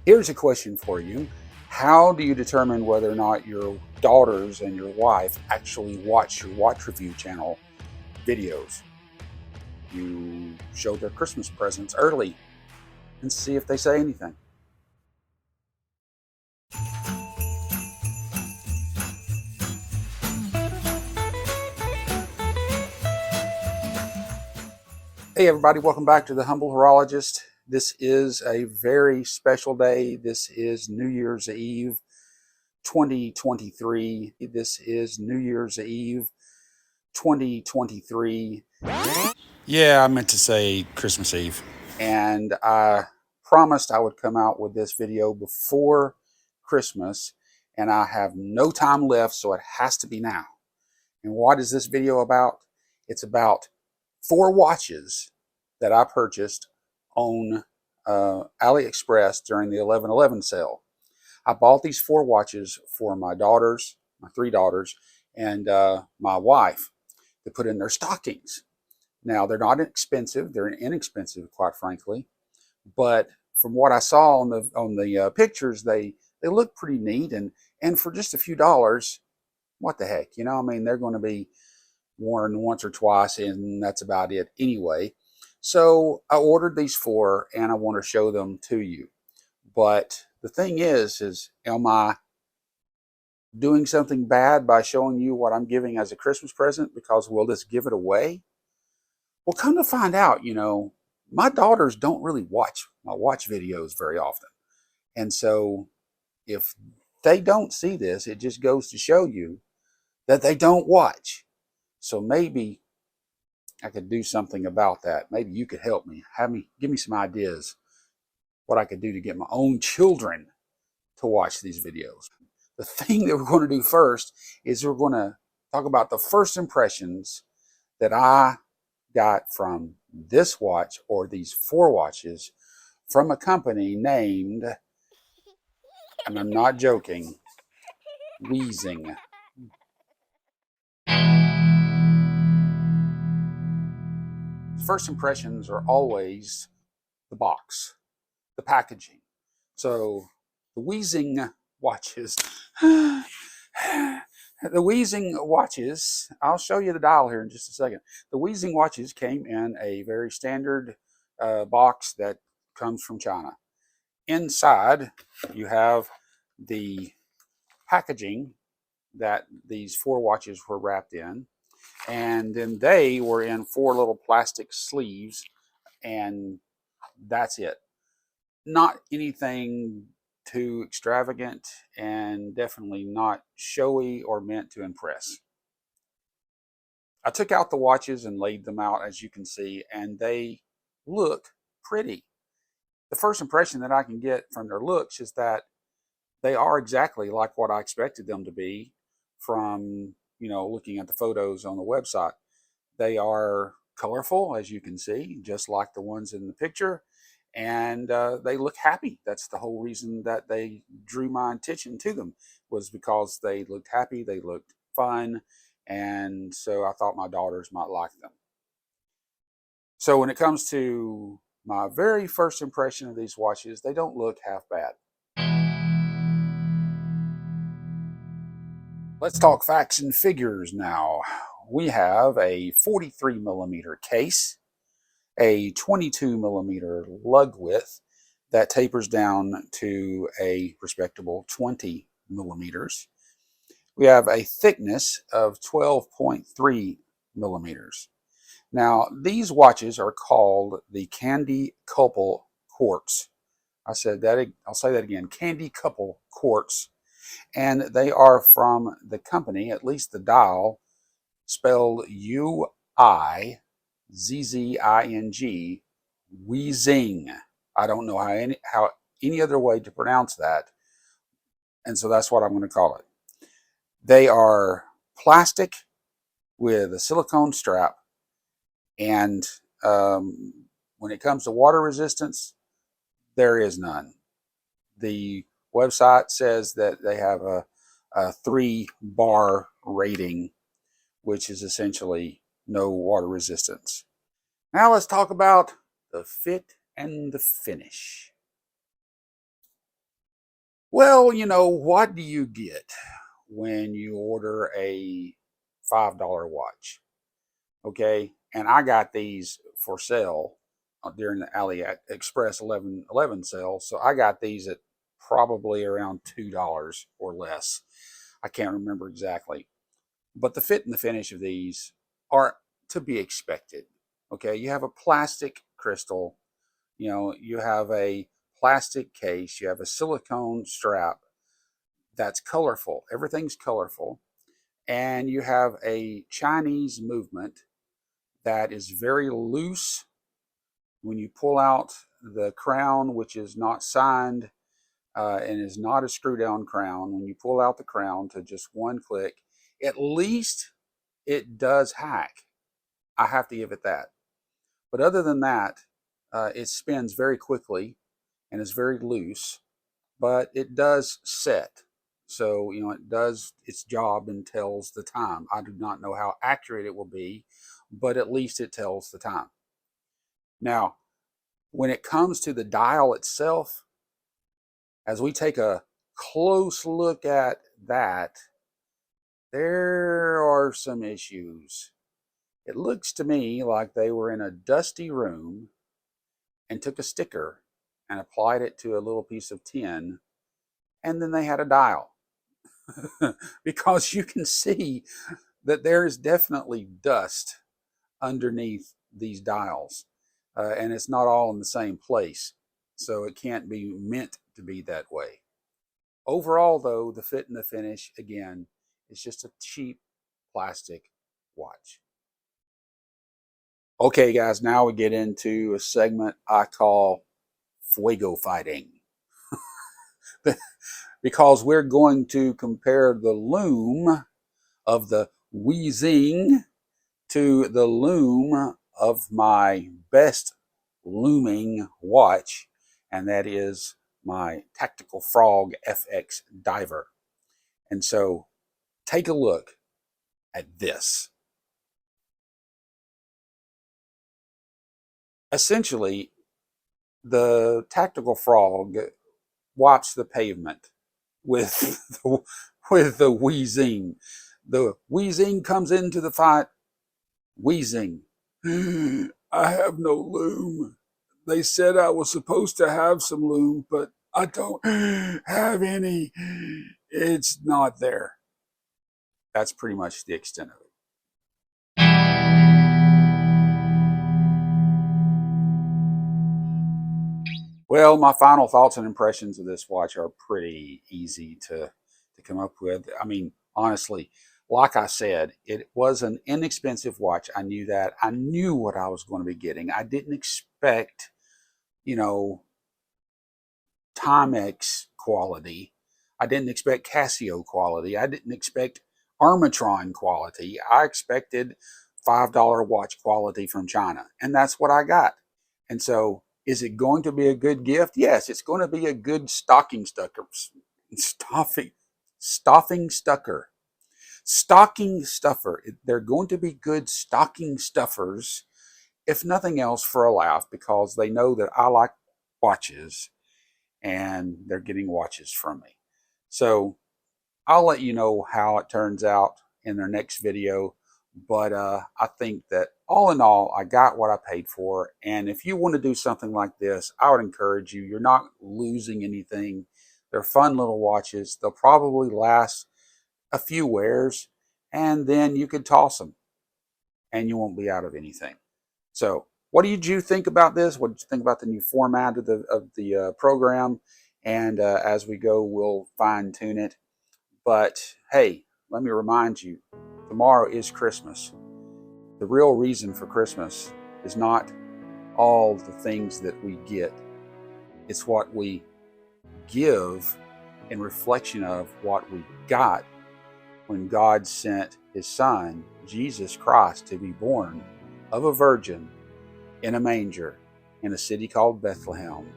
Here's a question for you. How do you determine whether or not your daughters and your wife actually watch your watch review channel videos? You show their Christmas presents early and see if they say anything. Hey, everybody, welcome back to the Humble Horologist. This is a very special day. This is New Year's Eve 2023. This is New Year's Eve 2023. Yeah, I meant to say Christmas Eve. And I promised I would come out with this video before Christmas, and I have no time left, so it has to be now. And what is this video about? It's about 4 watches that I purchased on AliExpress during the 11/11 sale. I bought these 4 watches for my daughters, my 3 daughters, and my wife to put in their stockings. Now, they're not expensive; they're inexpensive, quite frankly. But from what I saw on the pictures, they look pretty neat, and for just a few dollars, what the heck, you know? I mean, they're going to be worn once or twice, and that's about it anyway. So I ordered these 4, and I want to show them to you. But the thing is am I doing something bad by showing you what I'm giving as a Christmas present? Because we'll just give it away. Well, come to find out, my daughters don't really watch my watch videos very often. And so if they don't see this, it just goes to show you that they don't watch. So maybe I could do something about that. Maybe you could help me. Give me some ideas what I could do to get my own children to watch these videos. The thing that we're going to do first is we're going to talk about the first impressions that I got from this watch, or these 4 watches, from a company named, and I'm not joking, Wheezing. First impressions are always the box, the packaging. So the Wheezing watches, the Wheezing watches, I'll show you the dial here in just a second. The Wheezing watches came in a very standard box that comes from China. Inside, you have the packaging that these 4 watches were wrapped in, and then they were in 4 little plastic sleeves, and that's it. Not anything too extravagant, and definitely not showy or meant to impress. I took out the watches and laid them out, as you can see, and they look pretty. The first impression that I can get from their looks is that they are exactly like what I expected them to be from, looking at the photos on the website. They are colorful, as you can see, just like the ones in the picture, and they look happy. That's the whole reason that they drew my attention to them, was because they looked happy, they looked fun, and so I thought my daughters might like them. So when it comes to my very first impression of these watches, they don't look half bad. Let's talk facts and figures now. We have a 43 millimeter case, a 22 millimeter lug width that tapers down to a respectable 20 millimeters. We have a thickness of 12.3 millimeters. Now, these watches are called the Candy Couple quartz. I'll say that again, Candy Couple quartz. And they are from the company, at least the dial, spelled Uizzing, Wheezing. I don't know how any other way to pronounce that, and so that's what I'm going to call it. They are plastic with a silicone strap, and when it comes to water resistance, there is none. The website says that they have a 3-bar rating, which is essentially no water resistance. Now let's talk about the fit and the finish. Well, what do you get when you order a $5 watch? Okay. And I got these for sale during the AliExpress 11/11 sale. So I got these at probably around $2 or less. I can't remember exactly. But the fit and the finish of these are to be expected. Okay. You have a plastic crystal, you have a plastic case, you have a silicone strap that's colorful. Everything's colorful. And you have a Chinese movement that is very loose. When you pull out the crown, which is not signed and is not a screw down crown, when you pull out the crown to just one click, at least it does hack. I have to give it that. But other than that, it spins very quickly and is very loose, but it does set. So, it does its job and tells the time. I do not know how accurate it will be, but at least it tells the time. Now, when it comes to the dial itself, as we take a close look at that, there are some issues. It looks to me like they were in a dusty room and took a sticker and applied it to a little piece of tin, and then they had a dial. Because you can see that there is definitely dust underneath these dials, and it's not all in the same place, so it can't be meant to be that way. Overall, though, the fit and the finish, again, is just a cheap plastic watch. Okay, guys, now we get into a segment I call Fuego Fighting. Because we're going to compare the loom of the Weezing to the loom of my best looming watch, and that is my Tactical Frog FX Diver. And so take a look at this. Essentially, the Tactical Frog wipes the pavement with the Weezing. The Weezing comes into the fight. Weezing, I have no loom. They said I was supposed to have some loom, but I don't have any. It's not there. That's pretty much the extent of it. Well, my final thoughts and impressions of this watch are pretty easy to come up with. I mean, honestly, like I said, it was an inexpensive watch. I knew that. I knew what I was going to be getting. I didn't expect, you know, Timex quality. I didn't expect Casio quality. I didn't expect Armatron quality. I expected $5 watch quality from China, and that's what I got. And so, is it going to be a good gift? Yes, it's going to be a good stocking stucker. Stuffing stucker. Stocking stuffer. They're going to be good stocking stuffers, if nothing else, for a laugh, because they know that I like watches and they're getting watches from me. So I'll let you know how it turns out in their next video. But I think that all in all, I got what I paid for. And if you want to do something like this, I would encourage you. You're not losing anything. They're fun little watches. They'll probably last a few wears, and then you could toss them and you won't be out of anything. So what did you think about this? What did you think about the new format of the program? And as we go, we'll fine tune it. But hey, let me remind you, tomorrow is Christmas. The real reason for Christmas is not all the things that we get. It's what we give in reflection of what we got when God sent his son, Jesus Christ, to be born of a virgin in a manger in a city called Bethlehem,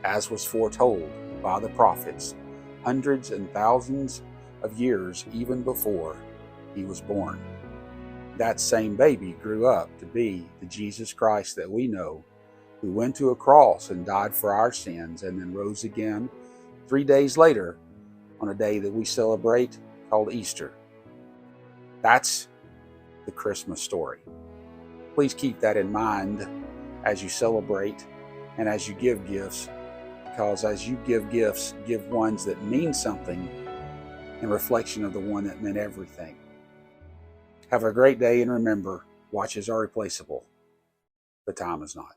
as was foretold by the prophets hundreds and thousands of years even before he was born. That same baby grew up to be the Jesus Christ that we know, who went to a cross and died for our sins and then rose again 3 days later on a day that we celebrate called Easter. That's the Christmas story. Please keep that in mind as you celebrate and as you give gifts, because as you give gifts, give ones that mean something in reflection of the one that meant everything. Have a great day, and remember, watches are replaceable, but time is not.